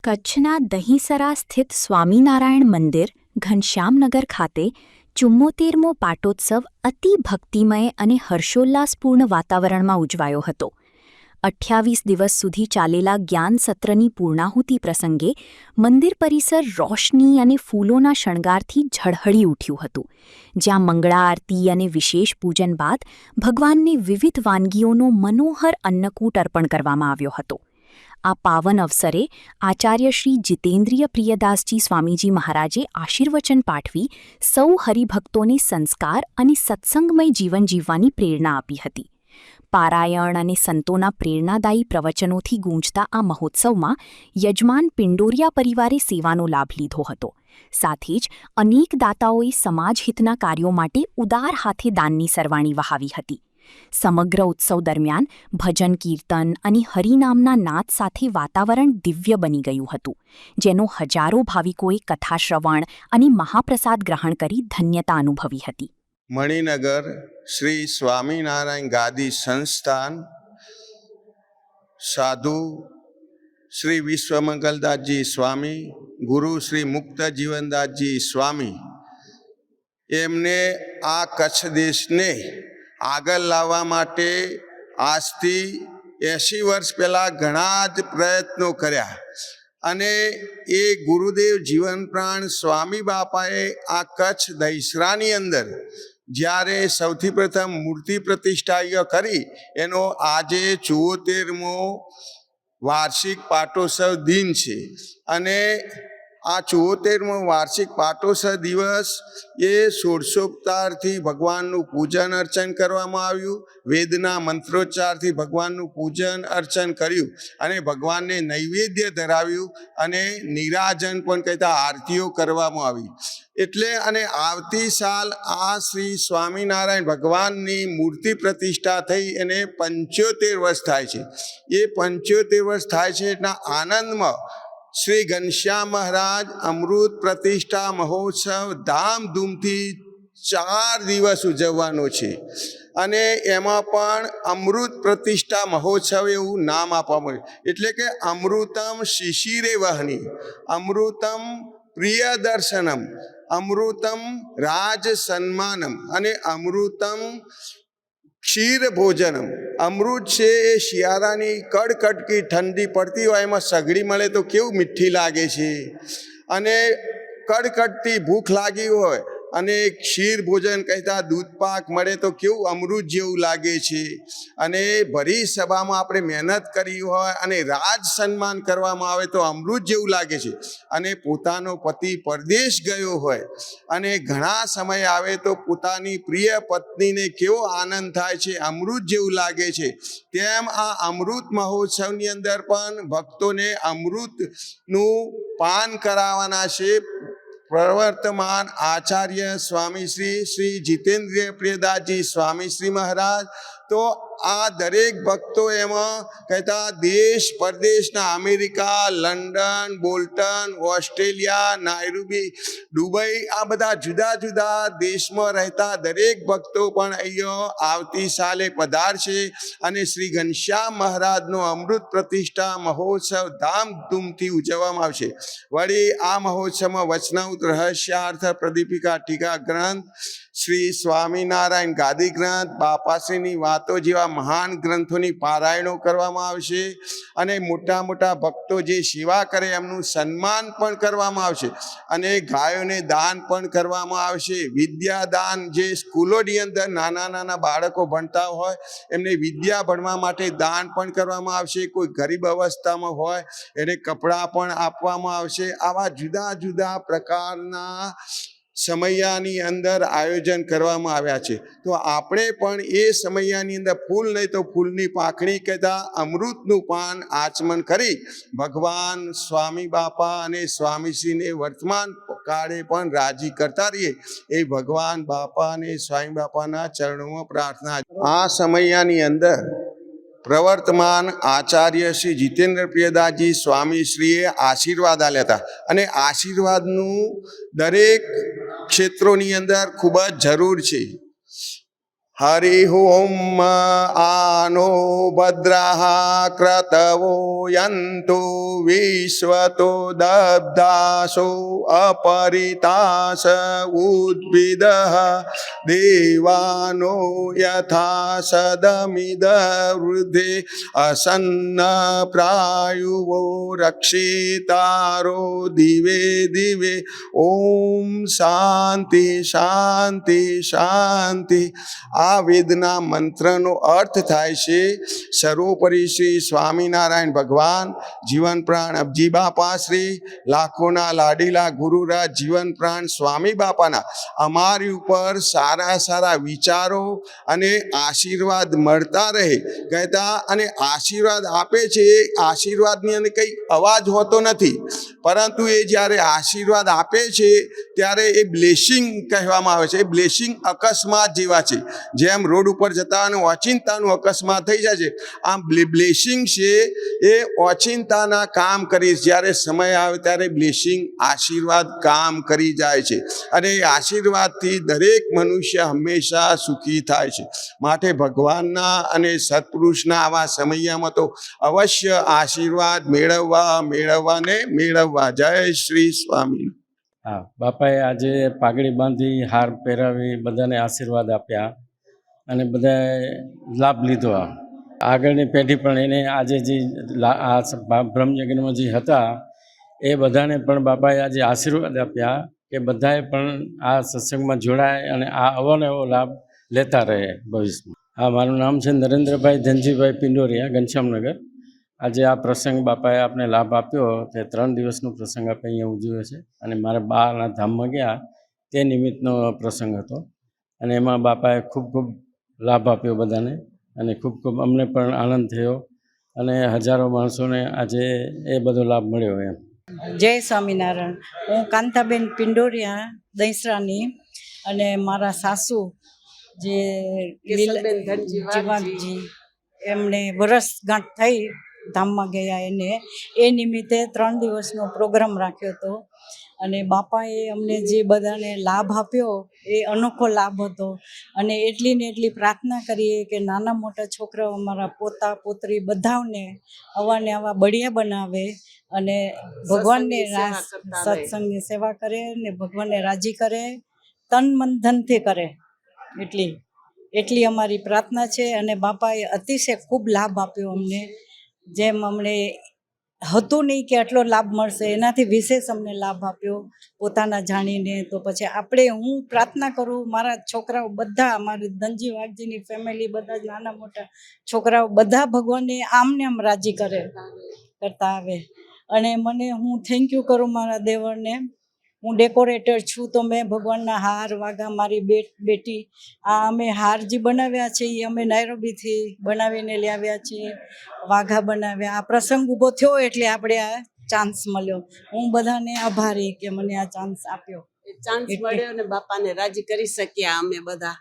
કચ્છના દહીંસરા સ્થિત સ્વામિનારાયણ મંદિર ઘનશ્યામનગર ખાતે 74મો પાટોત્સવ અતિ ભક્તિમય અને હર્ષોલ્લાસપૂર્ણ વાતાવરણમાં ઉજવાયો હતો. 28 દિવસ સુધી ચાલેલા જ્ઞાન સત્રની પૂર્ણાહુતિ પ્રસંગે મંદિર પરિસર રોશની અને ફૂલોના શણગારથી ઝળહળી ઉઠ્યું હતું, જ્યાં મંગળા આરતી અને વિશેષ પૂજન બાદ ભગવાનને વિવિધ વાનગીઓનો મનોહર અન્નકૂટ અર્પણ કરવામાં આવ્યો હતો. આ પાવન અવસરે આચાર્ય શ્રી જીતેન્દ્રિય પ્રિયદાસજી સ્વામીજી મહારાજે આશીર્વચન પાઠવી સૌ હરિભક્તોને સંસ્કાર અને સત્સંગમય જીવન જીવવાની પ્રેરણા આપી હતી. પારાયણ અને સંતોના પ્રેરણાદાયી પ્રવચનોથી ગૂંજતા આ મહોત્સવમાં યજમાન પિંડોરિયા પરિવારે સેવાનો લાભ લીધો હતો. સાથે જ અનેક દાતાઓએ સમાજહિતના કાર્યો માટે ઉદાર હાથે દાનની સરવાણી વહાવી હતી. સમગ્ર ઉત્સવ દરમિયાન ભજન કીર્તન અને હરિનામના નાદ સાથે વાતાવરણ દિવ્ય બની ગયું હતું, જેનો હજારો ભાવિકોએ કથાશ્રવણ અને મહાપ્રસાદ ગ્રહણ કરી ધન્યતા અનુભવી હતી. મણિનગર શ્રી સ્વામિનારાયણ ગાદી સંસ્થાન સાધુ શ્રી વિશ્વમંગલદાસજી સ્વામી, ગુરુ શ્રી મુક્ત જીવનદાસજી સ્વામી, એમને આ કચ્છ દેશને આગળ લાવવા માટે આજથી 80 વર્ષ પહેલાં ઘણા જ પ્રયત્નો કર્યા અને એ ગુરુદેવ જીવનપ્રાણ સ્વામી બાપાએ આ કચ્છ દહીસરાની અંદર જ્યારે સૌથી પ્રથમ મૂર્તિ પ્રતિષ્ઠા કરી, એનો આજે 74મો વાર્ષિક પાટોત્સવ દિન છે અને આ 74મો વાર્ષિક પાટોત્સવ દિવસ એ ષોડશોપચારથી ભગવાનનું પૂજન અર્ચન કરવામાં આવ્યું, વેદના મંત્રોચ્ચારથી ભગવાનનું પૂજન અર્ચન કર્યું અને ભગવાનને નૈવેદ્ય ધરાવ્યું અને નિરાજન પણ કહેતા આરતીઓ કરવામાં આવી. એટલે અને આવતી સાલ આ શ્રી સ્વામિનારાયણ ભગવાનની મૂર્તિ પ્રતિષ્ઠા થઈ એને 75 વર્ષ થાય છે. એ 75 વર્ષ થાય છે એટલા આનંદમાં શ્રી ઘનશ્યામ મહારાજ અમૃત પ્રતિષ્ઠા મહોત્સવ ધામધૂમથી 4 દિવસ ઉજવવાનો છે અને એમાં પણ અમૃત પ્રતિષ્ઠા મહોત્સવ એવું નામ આપવામાં આવ્યું. એટલે કે અમૃતમ શિશિરે વહની, અમૃતમ પ્રિય દર્શનમ, અમૃતમ રાજ સન્માનમ અને અમૃતમ ક્ષીર ભોજનમ. અમૃત છે એ શિયાળાની કડકડકી ઠંડી પડતી હોય એમાં સગડી મળે તો કેવું મીઠી લાગે છે, અને કડકડતી ભૂખ લાગી હોય અને ક્ષીર ભોજન કહેતા દૂધ પાક મળે તો કેવું અમૃત જેવું લાગે છે. અને ભરી સભામાં આપણે મહેનત કરી હોય અને રાજ સન્માન કરવામાં આવે તો અમૃત જેવું લાગે છે. અને પોતાનો પતિ પરદેશ ગયો હોય અને ઘણા સમય આવે તો પોતાની પ્રિય પત્નીને કેવો આનંદ થાય છે, અમૃત જેવું લાગે છે. તેમ આ અમૃત મહોત્સવની અંદર પણ ભક્તોને અમૃતનું પાન કરાવવાના છે પ્રવર્તમાન આચાર્ય સ્વામી શ્રી જીતેન્દ્રિય પ્રિયદાસજી સ્વામી શ્રી મહારાજ. તો આ દરેક ભક્તો એમાં કહેતા દેશ પરદેશના America, London, Bolton, Australia, Nairobi, Dubai, આ બધા જુદા જુદા દેશમાં રહેતા દરેક ભક્તો પણ અહીંયા આવતી સાલે પધારશે અને શ્રી ઘનશ્યામ મહારાજનો અમૃત પ્રતિષ્ઠા મહોત્સવ ધામધૂમથી ઉજવવામાં આવશે. વળી આ મહોત્સવમાં વચનામૃત રહસ્યાર્થ પ્રદીપિકા ટીકા ગ્રંથ, શ્રી સ્વામિનારાયણ ગાદી ગ્રંથ, બાપાશ્રીની વાતો જેવા મહાન ગ્રંથોની પારાયણો કરવામાં આવશે અને મોટા મોટા ભક્તો જે સેવા કરે એમનું સન્માન પણ કરવામાં આવશે અને ગાયોને દાન પણ કરવામાં આવશે. વિદ્યાદાન, જે સ્કૂલોની અંદર નાના નાના બાળકો ભણતા હોય એમને વિદ્યા ભણવા માટે દાન પણ કરવામાં આવશે. કોઈ ગરીબ અવસ્થામાં હોય એને કપડાં પણ આપવામાં આવશે. આવા જુદા જુદા પ્રકારના સમયાની અંદર આયોજન કરવામાં આવ્યા છે. તો આપણે પણ એ સમયાની અંદર ફૂલ નહીં તો ફૂલની પાંખડી કહેતા અમૃતનું પાન આચમન કરી ભગવાન સ્વામી બાપા અને સ્વામીશ્રીને વર્તમાન કાળે પણ રાજી કરતા રહીએ એ ભગવાન બાપા અને સ્વામી બાપાના ચરણોમાં પ્રાર્થના. આ સમયાની અંદર પ્રવર્તમાન આચાર્ય શ્રી જીતેન્દ્ર પ્રિયદાસજી સ્વામીશ્રીએ આશીર્વાદ આપ્યા હતા અને આશીર્વાદનું દરેક ક્ષેત્રોની અંદર ખૂબ જ જરૂર છે. હરિ ઓમ આનો ભદ્રાઃ ક્રતવો યંતુ વિશ્વતો દબ્ધાસો અપરિતાસ ઉદ્ભિદઃ દેવાનો યથા સદમિદ વૃદ્ધે અસન્ન પ્રાયુવો રક્ષિતારો દિવે દિવે ઓમ શાંતિ શાંતિ શાંતિ. આ વેદના મંત્રનો અર્થ થાય છે સર્વોપરી શ્રી સ્વામિનારાયણ ભગવાન જીવન પ્રાણ અબજી બાપા શ્રી લાખોના લાડીલા ગુરુરાજ જીવન પ્રાણ સ્વામી બાપાના અમારી ઉપર સારા સારા વિચારો અને આશીર્વાદ મળતા રહે કહેતા, અને આશીર્વાદ આપે છે એ આશીર્વાદની અંદર કંઈ અવાજ હોતો નથી, પરંતુ એ જ્યારે આશીર્વાદ આપે છે ત્યારે એ બ્લેસિંગ કહેવામાં આવે છે. એ બ્લેસિંગ અકસ્માત જેવા છે, જેમ રોડ ઉપર જતા અને ઓચિંતાનું અકસ્માત થઈ જાય છે, આમ બ્લેસિંગ છે એ ઓચિંતાના કામ કરી, જ્યારે સમય આવે ત્યારે બ્લેસિંગ આશીર્વાદ કામ કરી જાય છે, અને એ આશીર્વાદથી દરેક મનુષ્ય હંમેશા સુખી થાય છે. માટે ભગવાનના અને સત્પુરુષના આવા સમયમાં તો અવશ્ય આશીર્વાદ મેળવવા ને મેળવવા. જય શ્રી સ્વામી. હા, બાપાએ આજે પાઘડી બાંધી હાર પહેરાવી બધાને આશીર્વાદ આપ્યા અને બધાએ લાભ લીધો. આગળની પેઢી પણ એને આજે જે આ બ્રહ્મયજ્ઞમાં જે હતા એ બધાને પણ બાપાએ આજે આશીર્વાદ આપ્યા કે બધાએ પણ આ સત્સંગમાં જોડાય અને આ અવનવો લાભ લેતા રહે ભવિષ્યમાં. હા, મારું નામ છે નરેન્દ્રભાઈ ધનજીભાઈ પિંડોરિયા, ઘનશ્યામનગર. આજે આ પ્રસંગ બાપાએ આપણે લાભ આપ્યો તે 3 દિવસનો પ્રસંગ આપણે અહીંયા ઉજવ્યો છે, અને મારા બાના ધામમાં ગયા તે નિમિત્તનો પ્રસંગ હતો, અને એમાં બાપાએ ખૂબ ખૂબ લાભ આપ્યો બધાને, અને ખૂબ ખૂબ અમને પણ આનંદ થયો, અને હજારો માણસોને આજે એ બધો લાભ મળ્યો એમ. જય સ્વામિનારાયણ. હું કાંતાબેન પિંડોરિયા દહીસરાની, અને મારા સાસુ જે જીવાજી એમને વરસગાંઠ થઈ ધામમાં ગયા, એને એ નિમિત્તે 3 દિવસનો પ્રોગ્રામ રાખ્યો હતો, અને બાપાએ અમને જે બધાને લાભ આપ્યો એ અનોખો લાભ હતો. અને એટલી ને એટલી પ્રાર્થના કરીએ કે નાના મોટા છોકરાઓ અમારા પોતા પોતરી બધાને આવા બળિયા બનાવે અને ભગવાનને સત્સંગની સેવા કરે ને ભગવાનને રાજી કરે, તન મન ધનથી કરે, એટલી અમારી પ્રાર્થના છે. અને બાપાએ અતિશય ખૂબ લાભ આપ્યો અમને, જેમ અમને હતું નહીં કે આટલો લાભ મળશે, એનાથી વિશેષ અમને લાભ આપ્યો પોતાના જાણીને. તો પછી હું પ્રાર્થના કરું, મારા છોકરાઓ બધા, અમારી ધનજી વાઘજીની ફેમિલી બધા જ નાના મોટા છોકરાઓ બધા ભગવાનને આમને આમ રાજી કરતા આવે. અને હું થેન્ક યુ કરું મારા દેવરને. હું ડેકોરેટર છું, તો મેં ભગવાનના હાર વાઘા, મારી બેટી આ અમે હાર જે બનાવ્યા છે એ અમે નાયરોબીથી બનાવીને લાવ્યા છીએ, વાઘા બનાવ્યા. આ પ્રસંગ ઊભો થયો એટલે આપણે આ ચાન્સ મળ્યો. હું બધાને આભારી કે મને આ ચાન્સ આપ્યો. ચાન્સ મળ્યો ને બાપાને રાજી કરી શક્યા અમે બધા.